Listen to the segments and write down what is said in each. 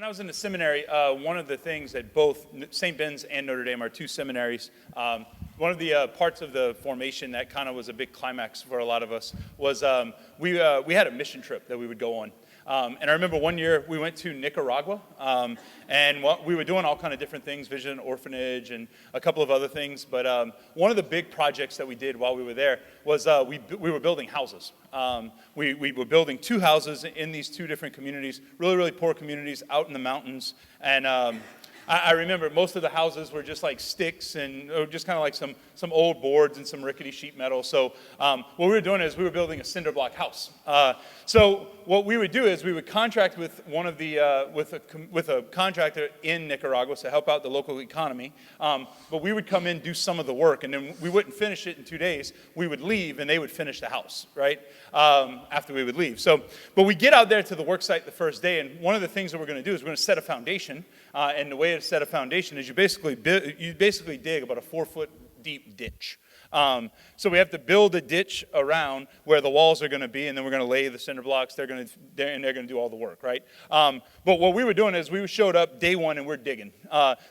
I was in the seminary, one of the things that both St. Ben's and Notre Dame are two seminaries, one of the parts of the formation that kind of was a big climax for a lot of us was we had a mission trip that we would go on. And I remember one year we went to Nicaragua, and we were doing all kind of different things, Vision Orphanage and a couple of other things. But one of the big projects that we did while we were there was we were building houses. We were building two houses in these two different communities, really, really poor communities out in the mountains. And I remember most of the houses were just like sticks and just kind of like some old boards and some rickety sheet metal. So what we were doing is we were building a cinder block house. So what we would do is we would contract with one of the with a contractor in Nicaragua to help out the local economy. But we would come in, do some of the work, and then we wouldn't finish it in 2 days. We would leave, and they would finish the house, right? After we would leave. So, but we get out there to the work site the first day, and one of the things that we're going to do is we're going to set a foundation. And the way to set a foundation is you basically dig about a 4-foot deep ditch. So we have to build a ditch around where the walls are going to be, and then we're going to lay the cinder blocks. They're going to do all the work, right? But what we were doing is we showed up day one, and we're digging.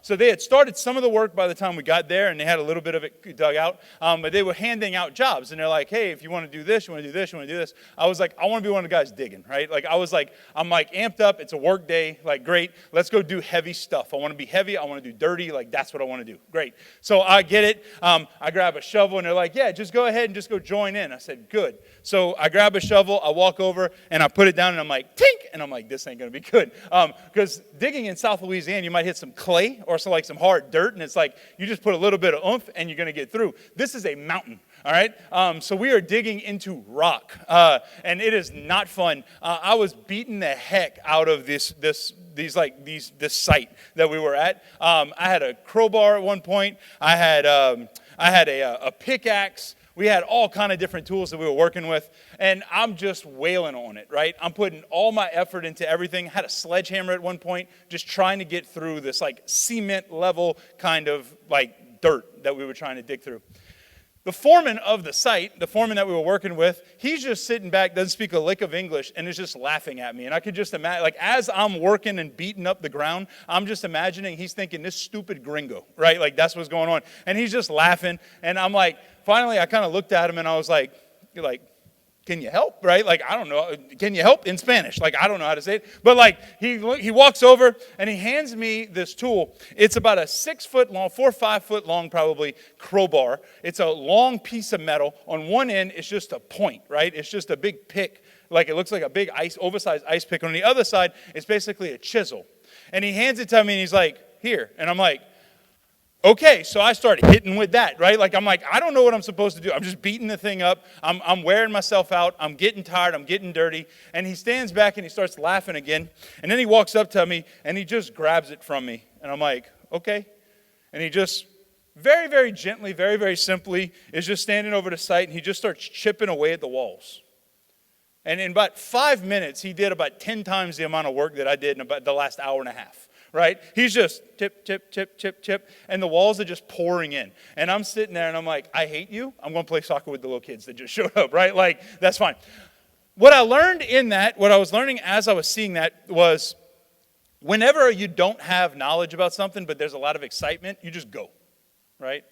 So they had started some of the work by the time we got there, and they had a little bit of it dug out. But they were handing out jobs, and they're like, "Hey, if you want to do this, you want to do this, you want to do this." I was like, "I want to be one of the guys digging," right? Like I'm amped up. It's a work day. Like, great. Let's go do heavy stuff. I want to be heavy. I want to do dirty. Like that's what I want to do. Great. So I get it. I grab a shovel, and they're like, "Yeah, just go ahead and just go join in." I said, "Good." So I grab a shovel, I walk over, and I put it down, and I'm like, tink! And I'm like, this ain't going to be good. Because digging in South Louisiana, you might hit some clay or some hard dirt, and it's like you just put a little bit of oomph, and you're going to get through. This is a mountain, all right? So we are digging into rock, and it is not fun. I was beating the heck out of this site that we were at. I had a crowbar at one point. I had a pickaxe. We had all kind of different tools that we were working with, and I'm just wailing on it, right? I'm putting all my effort into everything. I had a sledgehammer at one point, just trying to get through this like cement level kind of like dirt that we were trying to dig through. The foreman of the site, the foreman that we were working with, he's just sitting back, doesn't speak a lick of English, and is just laughing at me. And I could just imagine, like, as I'm working and beating up the ground, I'm just imagining he's thinking, this stupid gringo, right? Like, that's what's going on. And he's just laughing. And I'm like, finally, I kind of looked at him, and I was like, can you help, right? Like, I don't know. Can you help in Spanish? Like, I don't know how to say it. But, like, he walks over, and he hands me this tool. It's about a 6-foot long, 4 or 5 foot long, probably, crowbar. It's a long piece of metal. On one end, it's just a point, right? It's just a big pick. Like, it looks like a big oversized ice pick. On the other side, it's basically a chisel. And he hands it to me, and he's like, here. And I'm like, okay, so I started hitting with that, right? Like, I'm like, I don't know what I'm supposed to do. I'm just beating the thing up. I'm wearing myself out. I'm getting tired. I'm getting dirty. And he stands back and he starts laughing again. And then he walks up to me and he just grabs it from me. And I'm like, okay. And he just very, very gently, very, very simply is just standing over the site, and he just starts chipping away at the walls. And in about 5 minutes, he did about 10 times the amount of work that I did in about the last hour and a half. Right? He's just chip, chip, chip, chip, chip, and the walls are just pouring in. And I'm sitting there, and I'm like, I hate you. I'm going to play soccer with the little kids that just showed up, right? Like, that's fine. What I learned in that, what I was learning as I was seeing that was whenever you don't have knowledge about something, but there's a lot of excitement, you just go, right?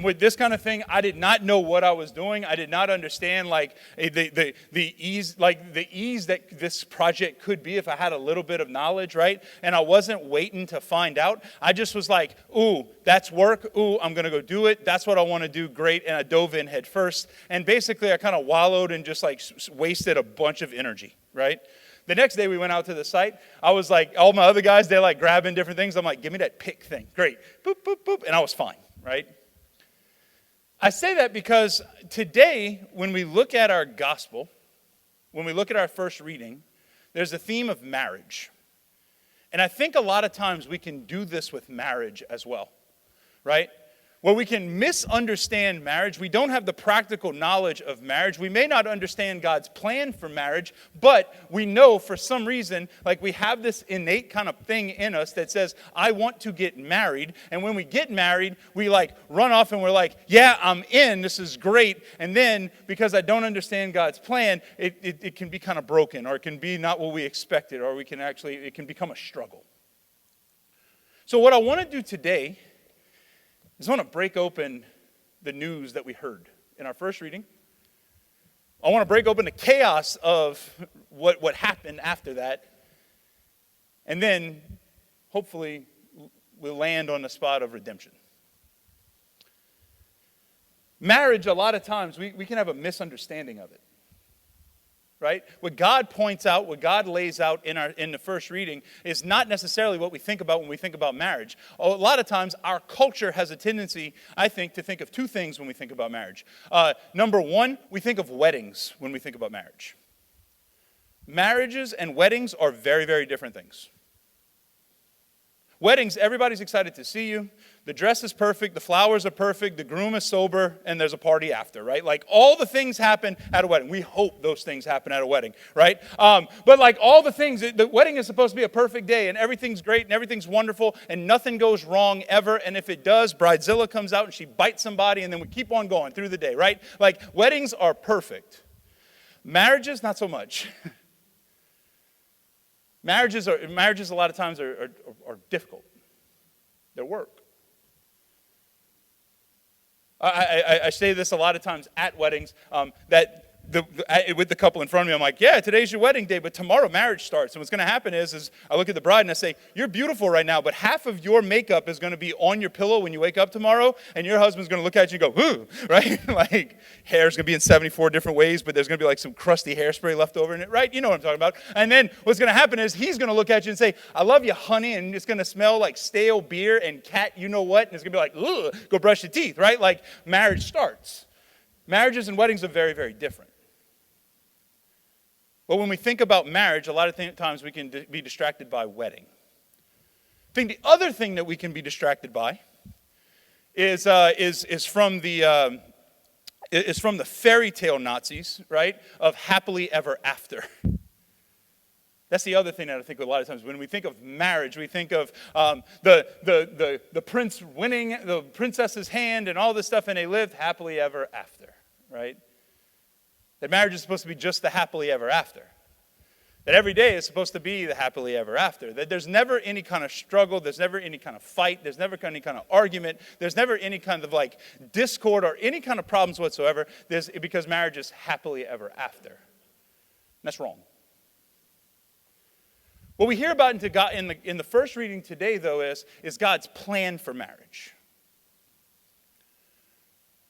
With this kind of thing, I did not know what I was doing. I did not understand like the ease that this project could be if I had a little bit of knowledge, right? And I wasn't waiting to find out. I just was like, ooh, that's work. Ooh, I'm going to go do it. That's what I want to do. Great. And I dove in head first. And basically, I kind of wallowed and just like wasted a bunch of energy, right? The next day we went out to the site. I was like, all my other guys, they're like grabbing different things. I'm like, give me that pick thing. Great. Boop, boop, boop. And I was fine. Right? I say that because today, when we look at our gospel, when we look at our first reading, there's a theme of marriage. And I think a lot of times we can do this with marriage as well, right? where we can misunderstand marriage. We don't have the practical knowledge of marriage. We may not understand God's plan for marriage, but we know for some reason, like we have this innate kind of thing in us that says, I want to get married. And when we get married, we like run off and we're like, yeah, I'm in. This is great. And then because I don't understand God's plan, it can be kind of broken, or it can be not what we expected, or it can become a struggle. So what I want to do today is I want to break open the news that we heard in our first reading. I want to break open the chaos of what happened after that. And then, hopefully, we'll land on the spot of redemption. Marriage, a lot of times, we can have a misunderstanding of it. Right? What God points out, what God lays out in the first reading is not necessarily what we think about when we think about marriage. A lot of times, our culture has a tendency, I think, to think of two things when we think about marriage. Number one, we think of weddings when we think about marriage. Marriages and weddings are very, very different things. Weddings, everybody's excited to see you. The dress is perfect, the flowers are perfect, the groom is sober, and there's a party after, right? Like all the things happen at a wedding. We hope those things happen at a wedding, right? But like all the things, the wedding is supposed to be a perfect day, and everything's great, and everything's wonderful, and nothing goes wrong ever. And if it does, Bridezilla comes out and she bites somebody, and then we keep on going through the day, right? Like weddings are perfect. Marriages, not so much. Marriages a lot of times are difficult. They're work. I say this a lot of times at weddings, that with the couple in front of me, I'm like, yeah, today's your wedding day, but tomorrow marriage starts. And what's going to happen is I look at the bride and I say, you're beautiful right now, but half of your makeup is going to be on your pillow when you wake up tomorrow, and your husband's going to look at you and go, ooh, right? Like, hair's going to be in 74 different ways, but there's going to be like some crusty hairspray left over in it, right? You know what I'm talking about. And then what's going to happen is he's going to look at you and say, I love you, honey, and it's going to smell like stale beer and cat you know what, and it's going to be like, ooh, go brush your teeth, right? Like, marriage starts. Marriages and weddings are very, very different. But when we think about marriage, a lot of times we can be distracted by wedding. I think the other thing that we can be distracted by is from the fairy tale Nazis, right? Of happily ever after. That's the other thing that I think a lot of times when we think of marriage, we think of the prince winning the princess's hand and all this stuff, and they lived happily ever after, right? That marriage is supposed to be just the happily ever after. That every day is supposed to be the happily ever after. That there's never any kind of struggle, there's never any kind of fight, there's never any kind of argument, there's never any kind of like discord or any kind of problems whatsoever, because marriage is happily ever after. And that's wrong. What we hear about in the first reading today, though, is God's plan for marriage.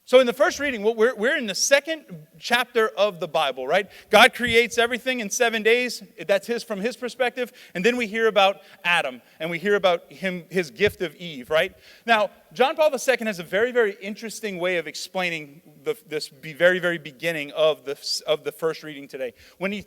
So in the first reading, we're in the second chapter of the Bible, right? God creates everything in 7 days. That's from his perspective. And then we hear about Adam, and we hear about his gift of Eve, right? Now, John Paul II has a very, very interesting way of explaining this very, very beginning of the first reading today. When he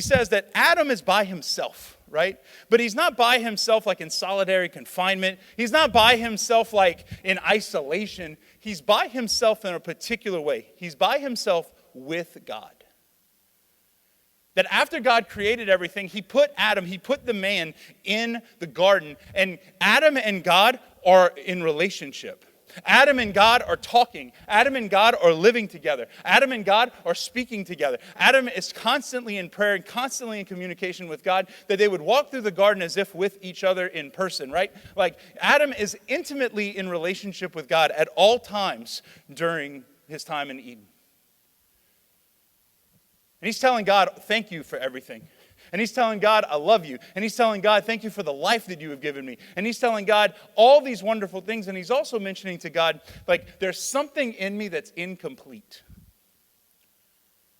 says that Adam is by himself, right? But he's not by himself like in solitary confinement. He's not by himself like in isolation. He's by himself in a particular way. He's by himself with God. That after God created everything, he put the man in the garden, and Adam and God are in relationship. Adam and God are talking. Adam and God are living together. Adam and God are speaking together. Adam is constantly in prayer and constantly in communication with God, that they would walk through the garden as if with each other in person, right? Like Adam is intimately in relationship with God at all times during his time in Eden. And he's telling God, thank you for everything. And he's telling God, I love you. And he's telling God, thank you for the life that you have given me. And he's telling God all these wonderful things. And he's also mentioning to God, like, there's something in me that's incomplete.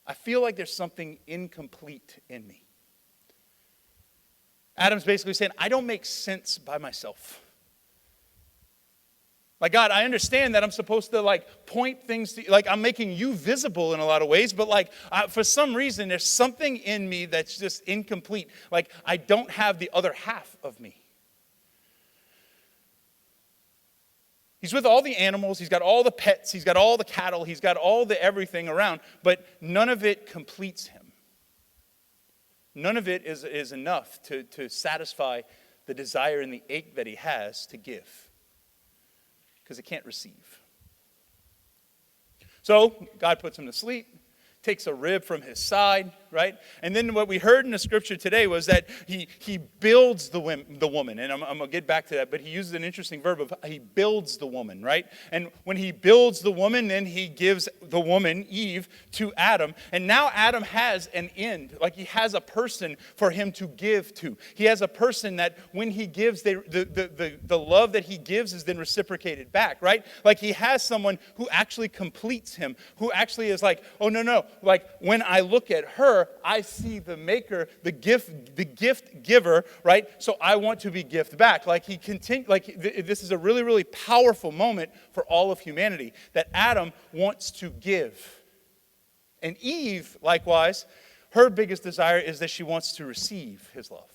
I feel like there's something incomplete in me. Adam's basically saying, I don't make sense by myself. Like, God, I understand that I'm supposed to, like, point things to, like, I'm making you visible in a lot of ways, but, like, for some reason, there's something in me that's just incomplete. Like, I don't have the other half of me. He's with all the animals, he's got all the pets, he's got all the cattle, he's got all the everything around, but none of it completes him. None of it is enough to satisfy the desire and the ache that he has to give, because it can't receive. So God puts him to sleep, takes a rib from his side, right? And then what we heard in the scripture today was that he builds the woman. And I'm going to get back to that, but he uses an interesting verb of he builds the woman, right? And when he builds the woman, then he gives the woman, Eve, to Adam. And now Adam has an end. Like he has a person for him to give to. He has a person that when he gives, the love that he gives is then reciprocated back, right? Like he has someone who actually completes him, who actually is like, oh, no. Like when I look at her, I see the maker, the gift giver, right? So I want to be gift back. Like this is a really, really powerful moment for all of humanity that Adam wants to give. And Eve, likewise, her biggest desire is that she wants to receive his love.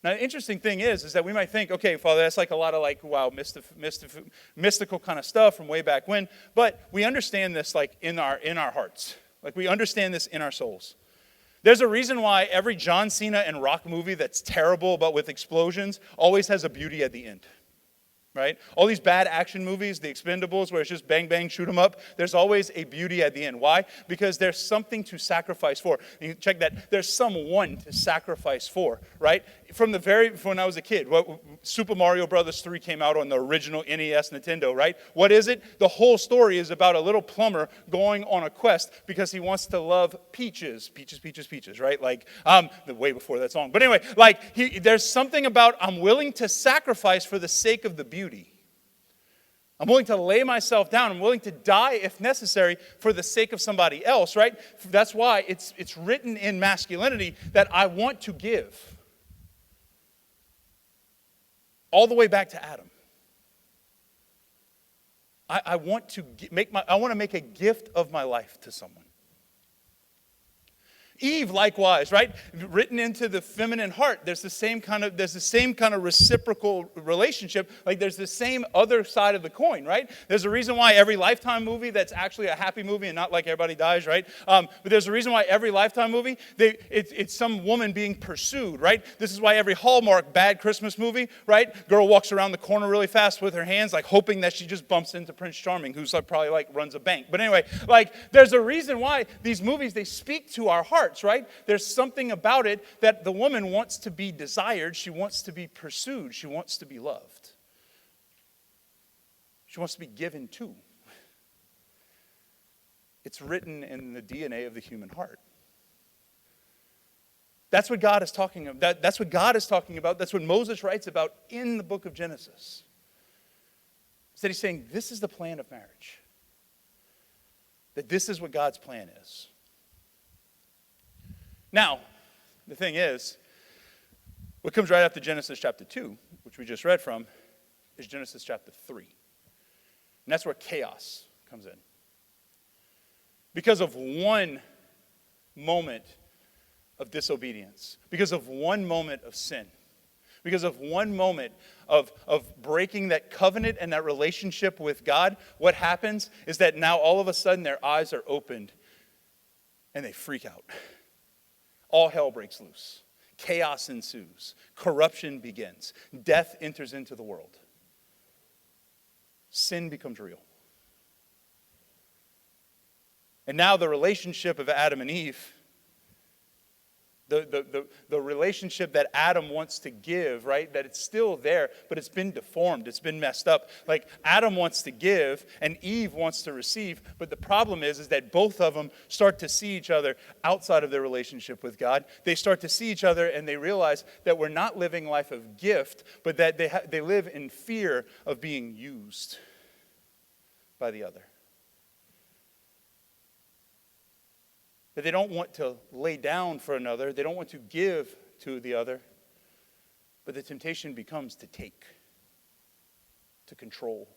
Now, the interesting thing is that we might think, okay, Father, that's like a lot of mystical kind of stuff from way back when. But we understand this like in our hearts. Like we understand this in our souls. There's a reason why every John Cena and Rock movie that's terrible but with explosions always has a beauty at the end. Right? All these bad action movies, the Expendables, where it's just bang, bang, shoot 'em up, there's always a beauty at the end. Why? Because there's something to sacrifice for. You check that. There's someone to sacrifice for, right? From when I was a kid, Super Mario Brothers 3 came out on the original NES Nintendo, right? What is it? The whole story is about a little plumber going on a quest because he wants to love peaches, right? Like, way before that song. But anyway, there's something about I'm willing to sacrifice for the sake of the beauty. I'm willing to lay myself down. I'm willing to die if necessary for the sake of somebody else, right? That's why it's written in masculinity that I want to give. All the way back to Adam. I want to make a gift of my life to someone. Eve, likewise, right? Written into the feminine heart, there's the same kind of reciprocal relationship. Like there's the same other side of the coin, right? There's a reason why every Lifetime movie that's actually a happy movie and not like everybody dies, right? But there's a reason why every Lifetime movie, it's some woman being pursued, right? This is why every Hallmark bad Christmas movie, right? Girl walks around the corner really fast with her hands, like hoping that she just bumps into Prince Charming, who's probably runs a bank. But anyway, there's a reason why these movies, they speak to our heart. Right? There's something about it that the woman wants to be desired. She wants to be pursued. She wants to be loved. She wants to be given to. It's written in the DNA of the human heart. That's what God is talking about. That's what God is talking about. That's what Moses writes about in the book of Genesis. Is that he's saying this is the plan of marriage. That this is what God's plan is. Now, the thing is, what comes right after Genesis chapter 2, which we just read from, is Genesis chapter 3. And that's where chaos comes in. Because of one moment of disobedience, because of one moment of sin, because of one moment of breaking that covenant and that relationship with God, what happens is that now all of a sudden their eyes are opened and they freak out. All hell breaks loose. Chaos ensues. Corruption begins. Death enters into the world. Sin becomes real. And now the relationship of Adam and Eve, the relationship that Adam wants to give, right? That it's still there, but it's been deformed. It's been messed up. Like Adam wants to give and Eve wants to receive. But the problem is that both of them start to see each other outside of their relationship with God. They start to see each other and they realize that we're not living a life of gift, but that they live in fear of being used by the other. That they don't want to lay down for another. They don't want to give to the other. But the temptation becomes to take, to control.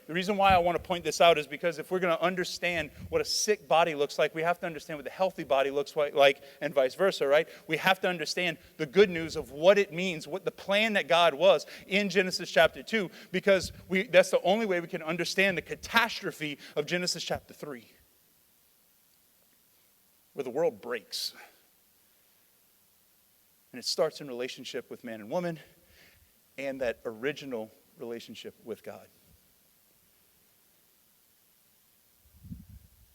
The reason why I want to point this out is because if we're going to understand what a sick body looks like, we have to understand what the healthy body looks like, and vice versa, right? We have to understand the good news of what it means, what the plan that God was in Genesis chapter 2, because that's the only way we can understand the catastrophe of Genesis chapter 3, where the world breaks. And it starts in relationship with man and woman and that original relationship with God.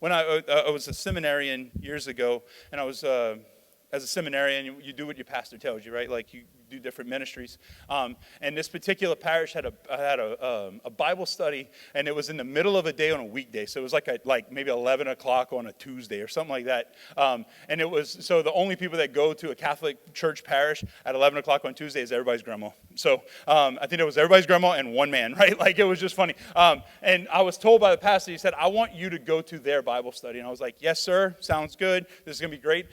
When I was a seminarian years ago, and I was, as a seminarian, you do what your pastor tells you, right? Like you do different ministries. And this particular parish had a Bible study, and it was in the middle of a day on a weekday. So it was like maybe 11 o'clock on a Tuesday or something like that. And it was, so the only people that go to a Catholic church parish at 11 o'clock on Tuesday is everybody's grandma. So I think it was everybody's grandma and one man, right? Like it was just funny. And I was told by the pastor, he said, I want you to go to their Bible study. And I was like, yes, sir. Sounds good. This is going to be great.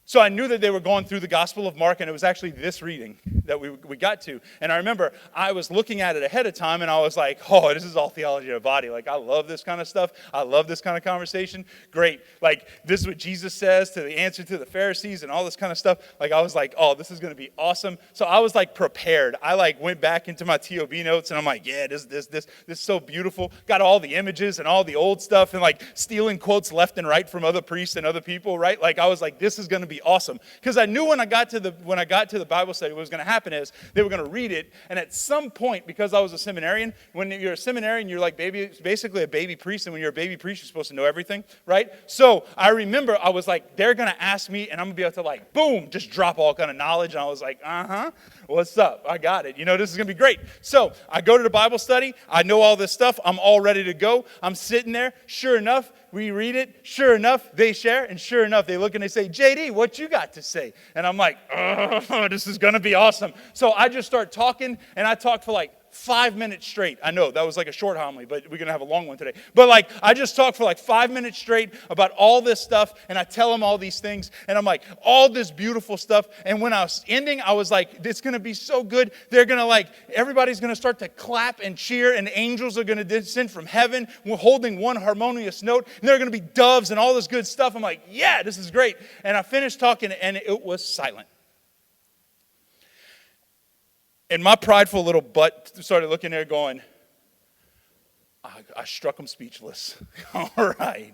So I knew that they were going through the Gospel of Mark, and it was actually this reading that we got to. And I remember I was looking at it ahead of time, and I was like, oh, this is all theology of the body. Like, I love this kind of stuff. I love this kind of conversation. Great. Like, this is what Jesus says to the answer to the Pharisees and all this kind of stuff. Like, I was like, oh, this is going to be awesome. So I was, like, prepared. I, like, went back into my TOB notes, and I'm like, yeah, this is so beautiful. Got all the images and all the old stuff and, like, stealing quotes left and right from other priests and other people, right? Like, I was like, this is going to be awesome, because I knew when I got to the Bible study, what was going to happen is they were going to read it, and at some point, because I was a seminarian, when you're a seminarian, you're like basically a baby priest, and when you're a baby priest, you're supposed to know everything, right? So I remember I was like, they're going to ask me, and I'm going to be able to like, boom, just drop all kind of knowledge, and I was like, what's up? I got it. This is going to be great. So I go to the Bible study. I know all this stuff. I'm all ready to go. I'm sitting there. Sure enough, we read it. Sure enough, they share. And sure enough, they look and they say, JD, what you got to say? And I'm like, oh, this is going to be awesome. So I just start talking, and I talked for like 5 minutes straight. I know that was like a short homily, but we're going to have a long one today. But like, I just talked for like 5 minutes straight about all this stuff, and I tell them all these things, and I'm like, all this beautiful stuff. And when I was ending, I was like, it's going to be so good. They're going to like, everybody's going to start to clap and cheer, and angels are going to descend from heaven. We're holding one harmonious note, and there are going to be doves and all this good stuff. I'm like, yeah, this is great. And I finished talking, and it was silent. And my prideful little butt started looking there going, I struck him speechless. All right.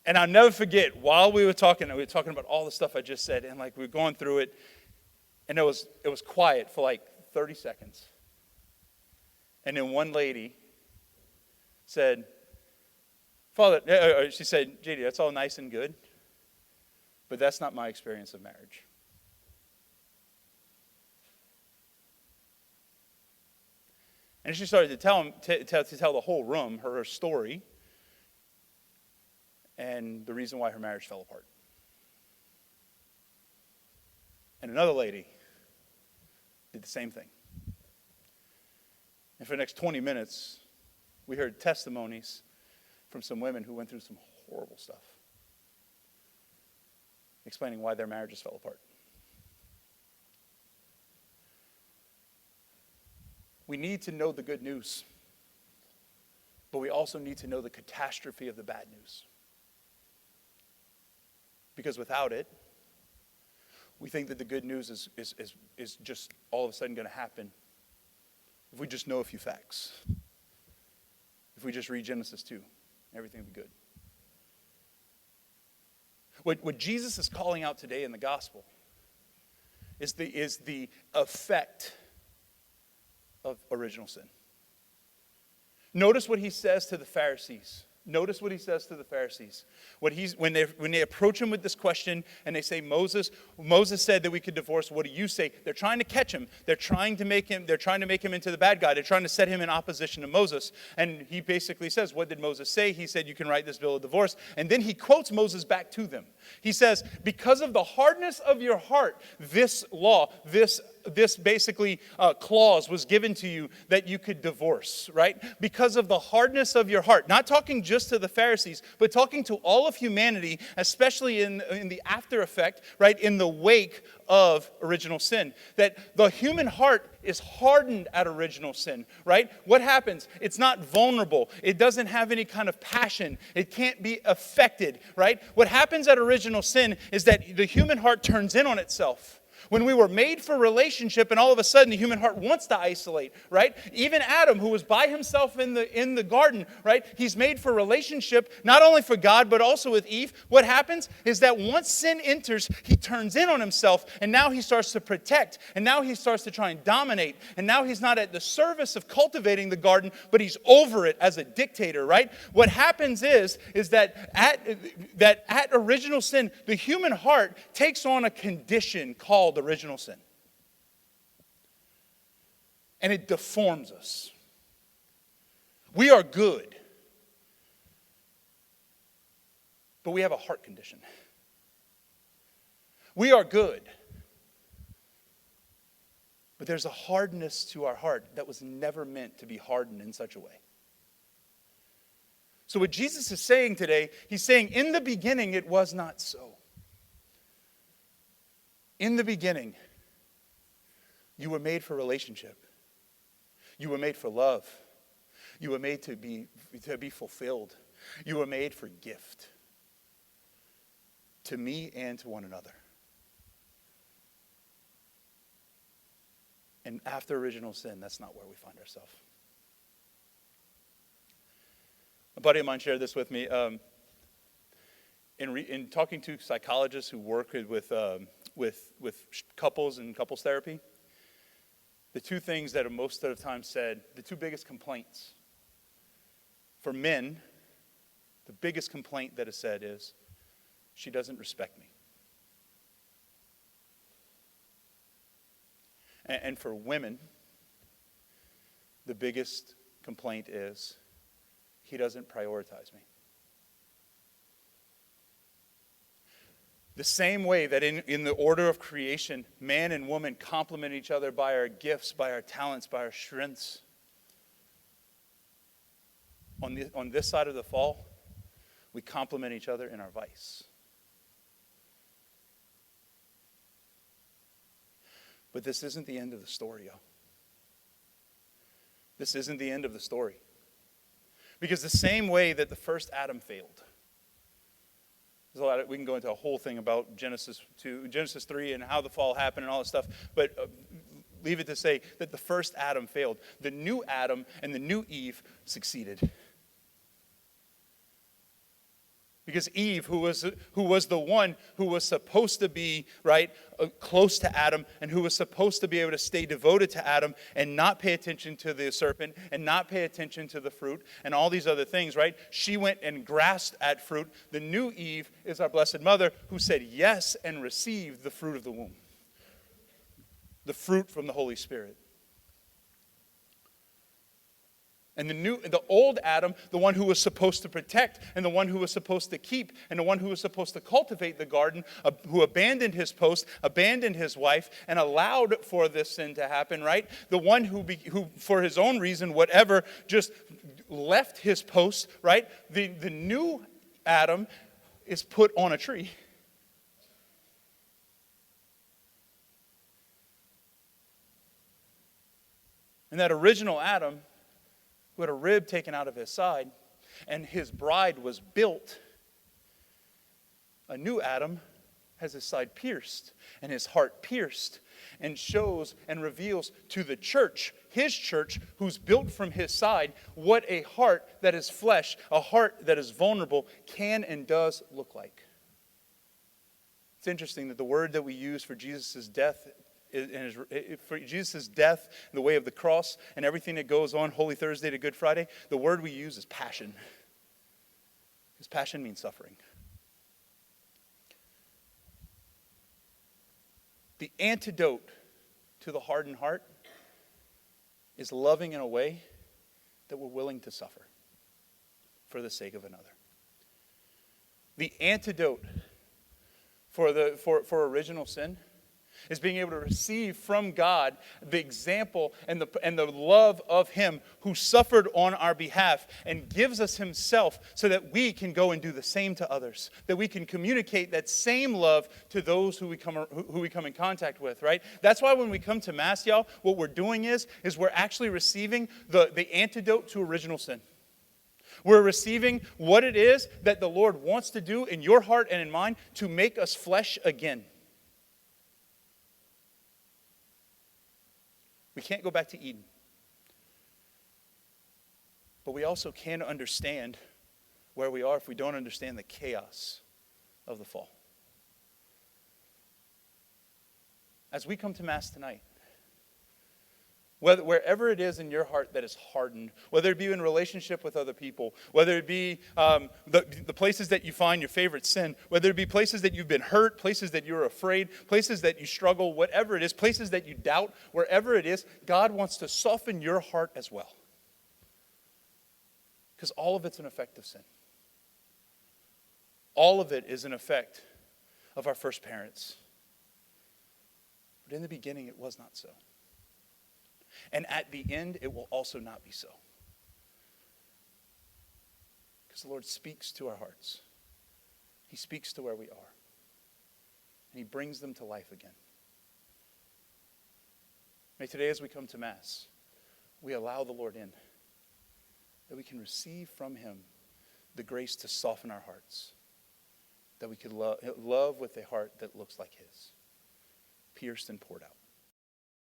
And I'll never forget, while we were talking about all the stuff I just said, and like we were going through it, and it was quiet for like 30 seconds. And then one lady said, Father, she said, JD, that's all nice and good, but that's not my experience of marriage. And she started to tell the whole room her story and the reason why her marriage fell apart. And another lady did the same thing. And for the next 20 minutes, we heard testimonies from some women who went through some horrible stuff, explaining why their marriages fell apart. We need to know the good news, but we also need to know the catastrophe of the bad news. Because without it, we think that the good news is just all of a sudden going to happen if we just know a few facts. If we just read Genesis 2, everything will be good. What Jesus is calling out today in the gospel is the effect of original sin. Notice what he says to the Pharisees. Notice what he says to the Pharisees. When they approach him with this question and they say, Moses said that we could divorce. What do you say? They're trying to catch him. They're trying to make him into the bad guy. They're trying to set him in opposition to Moses. And he basically says, what did Moses say? He said, you can write this bill of divorce. And then he quotes Moses back to them. He says, because of the hardness of your heart, this law, this this basically clause was given to you that you could divorce, right? Because of the hardness of your heart. Not talking just to the Pharisees, but talking to all of humanity, especially in the after effect, right? In the wake of original sin. That the human heart is hardened at original sin, right? What happens? It's not vulnerable. It doesn't have any kind of passion. It can't be affected, right? What happens at original sin is that the human heart turns in on itself. When we were made for relationship, and all of a sudden the human heart wants to isolate, right? Even Adam, who was by himself in the garden, right? He's made for relationship, not only for God, but also with Eve. What happens is that once sin enters, he turns in on himself, and now he starts to protect, and now he starts to try and dominate, and now he's not at the service of cultivating the garden, but he's over it as a dictator, right? What happens is that at original sin, the human heart takes on a condition called original sin. And it deforms us. We are good, but we have a heart condition. We are good, but there's a hardness to our heart that was never meant to be hardened in such a way. So what Jesus is saying today, he's saying, in the beginning it was not so. In the beginning, you were made for relationship. You were made for love. You were made to be fulfilled. You were made for gift. To me and to one another. And after original sin, that's not where we find ourselves. A buddy of mine shared this with me. In talking to psychologists who work with couples and couples therapy, the two things that are most of the time said, the two biggest complaints for men, the biggest complaint that is said is, she doesn't respect me. And for women, the biggest complaint is, he doesn't prioritize me. The same way that in the order of creation, man and woman complement each other by our gifts, by our talents, by our strengths. On this side of the fall, we complement each other in our vice. But this isn't the end of the story, yo. This isn't the end of the story. Because the same way that the first Adam failed, there's a lot we can go into a whole thing about Genesis 3 and how the fall happened and all this stuff, but leave it to say that the first Adam failed. The new Adam and the new Eve succeeded. Because Eve, who was the one who was supposed to be, right, close to Adam, and who was supposed to be able to stay devoted to Adam and not pay attention to the serpent and not pay attention to the fruit and all these other things, right? She went and grasped at fruit. The new Eve is our Blessed Mother, who said yes and received the fruit of the womb. The fruit from the Holy Spirit. And the old Adam, the one who was supposed to protect, and the one who was supposed to keep, and the one who was supposed to cultivate the garden, who abandoned his post, abandoned his wife, and allowed for this sin to happen, right? The one who for his own reason, whatever, just left his post, right? The new Adam is put on a tree. And that original Adam, who had a rib taken out of his side, and his bride was built, a new Adam has his side pierced and his heart pierced, and shows and reveals to the church, his church, who's built from his side, what a heart that is flesh, a heart that is vulnerable, can and does look like. It's interesting that the word that we use for Jesus' death, for Jesus' death, the way of the cross, and everything that goes on Holy Thursday to Good Friday, the word we use is passion. Because passion means suffering. The antidote to the hardened heart is loving in a way that we're willing to suffer for the sake of another. The antidote for original sin is being able to receive from God the example and the love of him who suffered on our behalf and gives us himself so that we can go and do the same to others, that we can communicate that same love to those who we come in contact with, right? That's why when we come to Mass, y'all, what we're doing is we're actually receiving the antidote to original sin. We're receiving what it is that the Lord wants to do in your heart and in mine to make us flesh again. We can't go back to Eden. But we also can't understand where we are if we don't understand the chaos of the fall. As we come to Mass tonight, wherever it is in your heart that is hardened, whether it be in relationship with other people, whether it be the places that you find your favorite sin, whether it be places that you've been hurt, places that you're afraid, places that you struggle, whatever it is, places that you doubt, wherever it is, God wants to soften your heart as well. Because all of it's an effect of sin. All of it is an effect of our first parents. But in the beginning, it was not so. And at the end, it will also not be so. Because the Lord speaks to our hearts. He speaks to where we are. And he brings them to life again. May today, as we come to Mass, we allow the Lord in. That we can receive from him the grace to soften our hearts. That we could love with a heart that looks like his. Pierced and poured out.